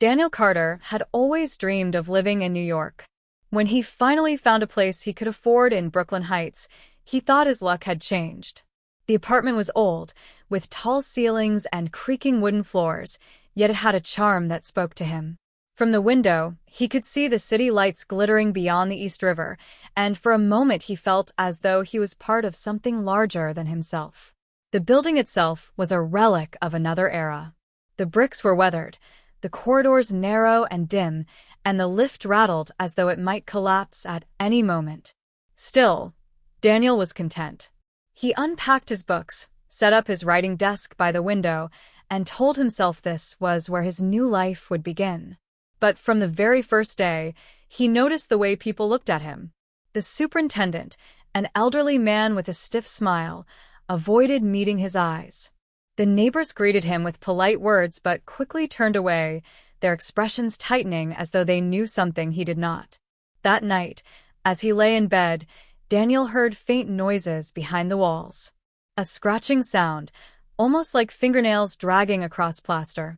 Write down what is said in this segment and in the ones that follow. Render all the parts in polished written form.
Daniel Carter had always dreamed of living in New York. When he finally found a place he could afford in Brooklyn Heights, he thought his luck had changed. The apartment was old, with tall ceilings and creaking wooden floors, yet it had a charm that spoke to him. From the window, he could see the city lights glittering beyond the East River, and for a moment he felt as though he was part of something larger than himself. The building itself was a relic of another era. The bricks were weathered, the corridors narrow and dim, and the lift rattled as though it might collapse at any moment. Still, Daniel was content. He unpacked his books, set up his writing desk by the window, and told himself this was where his new life would begin. But from the very first day, he noticed the way people looked at him. The superintendent, an elderly man with a stiff smile, avoided meeting his eyes. The neighbors greeted him with polite words but quickly turned away, their expressions tightening as though they knew something he did not. That night, as he lay in bed, Daniel heard faint noises behind the walls. A scratching sound, almost like fingernails dragging across plaster.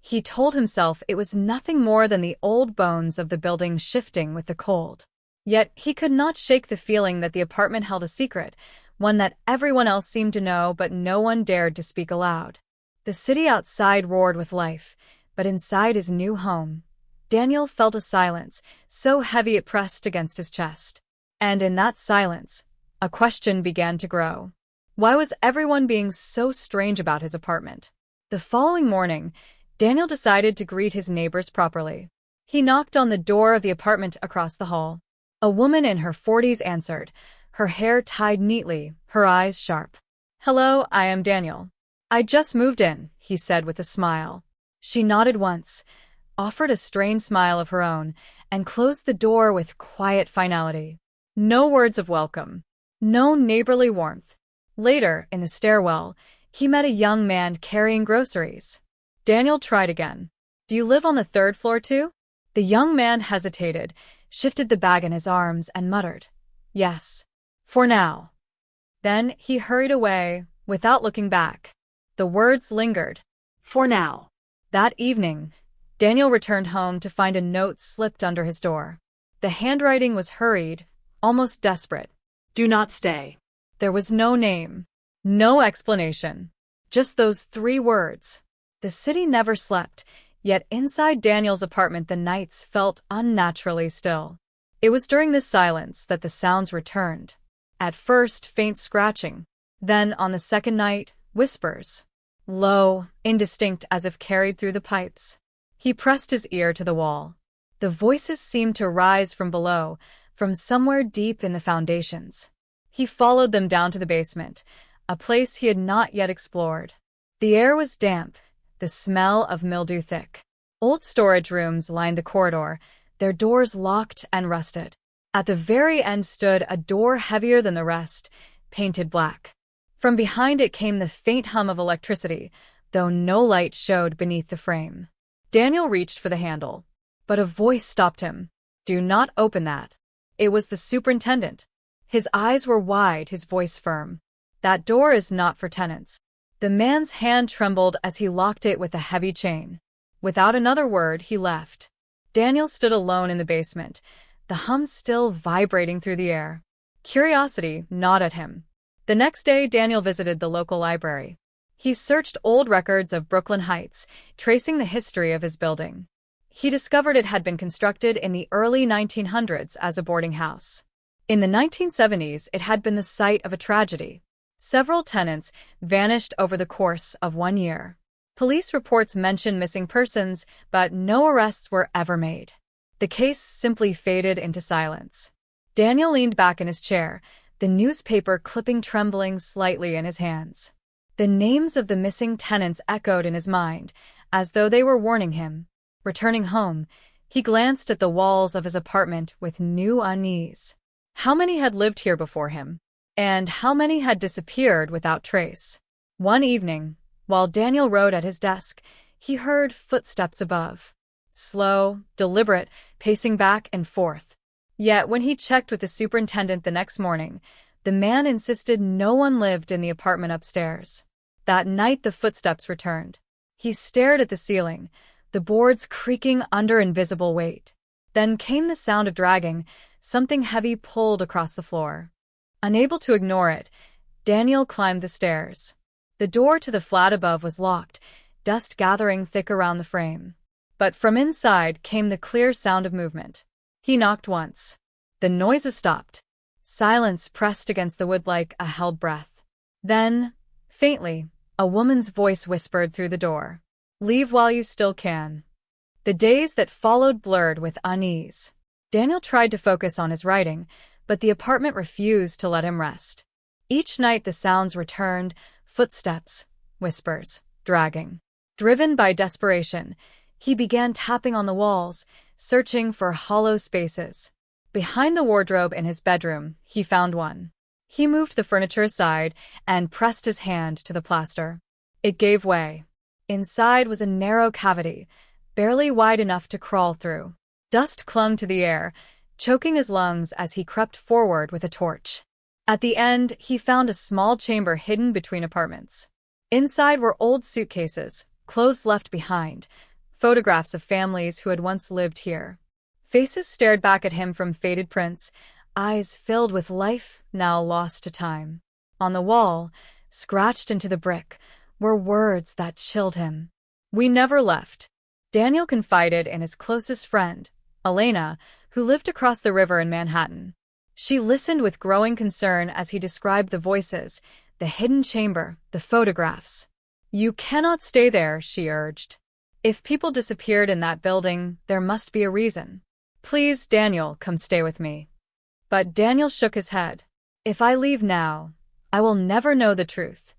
He told himself it was nothing more than the old bones of the building shifting with the cold. Yet he could not shake the feeling that the apartment held a secret, one that everyone else seemed to know but no one dared to speak aloud. The city outside roared with life, but inside his new home, Daniel felt a silence so heavy it pressed against his chest. And in that silence, a question began to grow. Why was everyone being so strange about his apartment? The following morning, Daniel decided to greet his neighbors properly. He knocked on the door of the apartment across the hall. A woman in her 40s answered, her hair tied neatly, her eyes sharp. "Hello, I am Daniel. I just moved in," he said with a smile. She nodded once, offered a strained smile of her own, and closed the door with quiet finality. No words of welcome. No neighborly warmth. Later, in the stairwell, he met a young man carrying groceries. Daniel tried again. "Do you live on the third floor too?" The young man hesitated, shifted the bag in his arms, and muttered, "Yes, for now." Then he hurried away, without looking back. The words lingered. For now. That evening, Daniel returned home to find a note slipped under his door. The handwriting was hurried, almost desperate. "Do not stay." There was no name, no explanation, just those 3 words. The city never slept, yet inside Daniel's apartment the nights felt unnaturally still. It was during this silence that the sounds returned. At first, faint scratching. Then, on the second night, whispers. Low, indistinct as if carried through the pipes. He pressed his ear to the wall. The voices seemed to rise from below, from somewhere deep in the foundations. He followed them down to the basement, a place he had not yet explored. The air was damp, the smell of mildew thick. Old storage rooms lined the corridor, their doors locked and rusted. At the very end stood a door heavier than the rest, painted black. From behind it came the faint hum of electricity, though no light showed beneath the frame. Daniel reached for the handle, but a voice stopped him. "Do not open that." It was the superintendent. His eyes were wide, his voice firm. "That door is not for tenants." The man's hand trembled as he locked it with a heavy chain. Without another word, he left. Daniel stood alone in the basement, the hum still vibrating through the air. Curiosity gnawed at him. The next day, Daniel visited the local library. He searched old records of Brooklyn Heights, tracing the history of his building. He discovered it had been constructed in the early 1900s as a boarding house. In the 1970s, it had been the site of a tragedy. Several tenants vanished over the course of 1 year. Police reports mentioned missing persons, but no arrests were ever made. The case simply faded into silence. Daniel leaned back in his chair, the newspaper clipping trembling slightly in his hands. The names of the missing tenants echoed in his mind, as though they were warning him. Returning home, he glanced at the walls of his apartment with new unease. How many had lived here before him? And how many had disappeared without trace? One evening, while Daniel wrote at his desk, he heard footsteps above. Slow, deliberate, pacing back and forth. Yet when he checked with the superintendent the next morning, the man insisted no one lived in the apartment upstairs. That night the footsteps returned. He stared at the ceiling, the boards creaking under invisible weight. Then came the sound of dragging, something heavy pulled across the floor. Unable to ignore it, Daniel climbed the stairs. The door to the flat above was locked, dust gathering thick around the frame. But from inside came the clear sound of movement. He knocked once. The noises stopped. Silence pressed against the wood like a held breath. Then, faintly, a woman's voice whispered through the door. "Leave while you still can." The days that followed blurred with unease. Daniel tried to focus on his writing, but the apartment refused to let him rest. Each night the sounds returned, footsteps, whispers, dragging. Driven by desperation, he began tapping on the walls, searching for hollow spaces. Behind the wardrobe in his bedroom, he found one. He moved the furniture aside and pressed his hand to the plaster. It gave way. Inside was a narrow cavity, barely wide enough to crawl through. Dust clung to the air, choking his lungs as he crept forward with a torch. At the end, he found a small chamber hidden between apartments. Inside were old suitcases, clothes left behind, photographs of families who had once lived here. Faces stared back at him from faded prints, eyes filled with life now lost to time. On the wall, scratched into the brick, were words that chilled him. "We never left." Daniel confided in his closest friend, Elena, who lived across the river in Manhattan. She listened with growing concern as he described the voices, the hidden chamber, the photographs. "You cannot stay there," she urged. "If people disappeared in that building, there must be a reason. Please, Daniel, come stay with me." But Daniel shook his head. "If I leave now, I will never know the truth."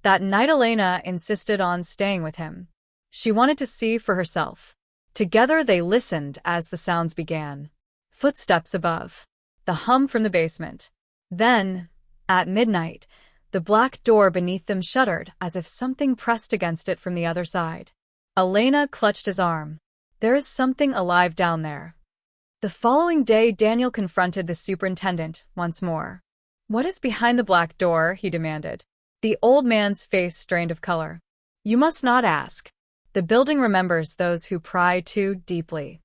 That night Elena insisted on staying with him. She wanted to see for herself. Together they listened as the sounds began. Footsteps above. The hum from the basement. Then, at midnight, the black door beneath them shuddered as if something pressed against it from the other side. Elena clutched his arm. "There is something alive down there." The following day Daniel confronted the superintendent once more. "What is behind the black door?" he demanded. The old man's face strained of color. "You must not ask. The building remembers those who pry too deeply."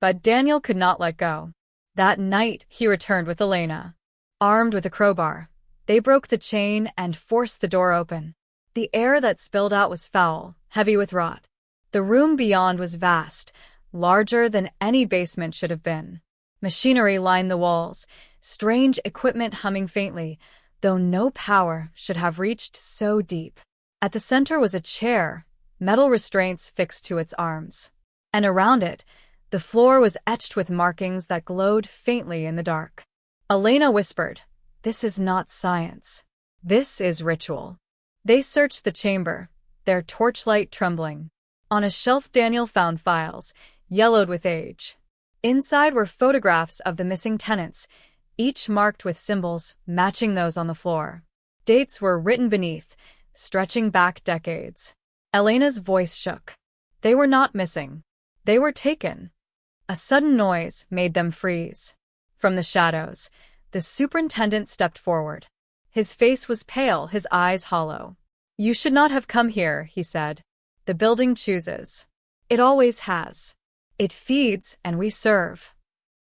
But Daniel could not let go. That night he returned with Elena. Armed with a crowbar, they broke the chain and forced the door open. The air that spilled out was foul, heavy with rot. The room beyond was vast, larger than any basement should have been. Machinery lined the walls, strange equipment humming faintly, though no power should have reached so deep. At the center was a chair, metal restraints fixed to its arms. And around it, the floor was etched with markings that glowed faintly in the dark. Elena whispered, "This is not science. This is ritual." They searched the chamber, their torchlight trembling. On a shelf Daniel found files, yellowed with age. Inside were photographs of the missing tenants, each marked with symbols matching those on the floor. Dates were written beneath, stretching back decades. Elena's voice shook. They were not missing. They were taken. A sudden noise made them freeze. From the shadows, the superintendent stepped forward. His face was pale, his eyes hollow. "You should not have come here," he said. "The building chooses. It always has. It feeds and we serve."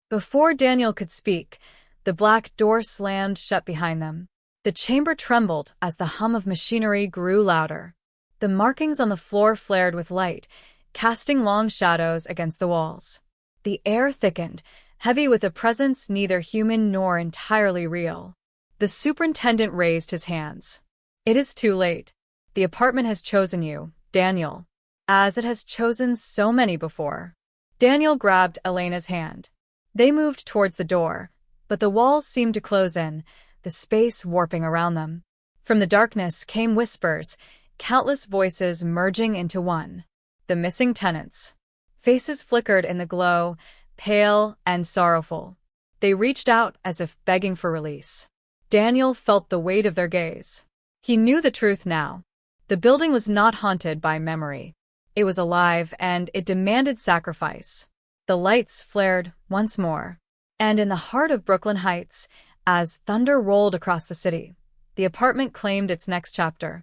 Before Daniel could speak, the black door slammed shut behind them. The chamber trembled as the hum of machinery grew louder. The markings on the floor flared with light, casting long shadows against the walls. The air thickened, heavy with a presence neither human nor entirely real. The superintendent raised his hands. "It is too late. The apartment has chosen you, Daniel, as it has chosen so many before." Daniel grabbed Elena's hand. They moved towards the door, but the walls seemed to close in, the space warping around them. From the darkness came whispers, countless voices merging into one. The missing tenants. Faces flickered in the glow, pale and sorrowful. They reached out as if begging for release. Daniel felt the weight of their gaze. He knew the truth now. The building was not haunted by memory. It was alive, and it demanded sacrifice. The lights flared once more. And in the heart of Brooklyn Heights, as thunder rolled across the city, the apartment claimed its next chapter.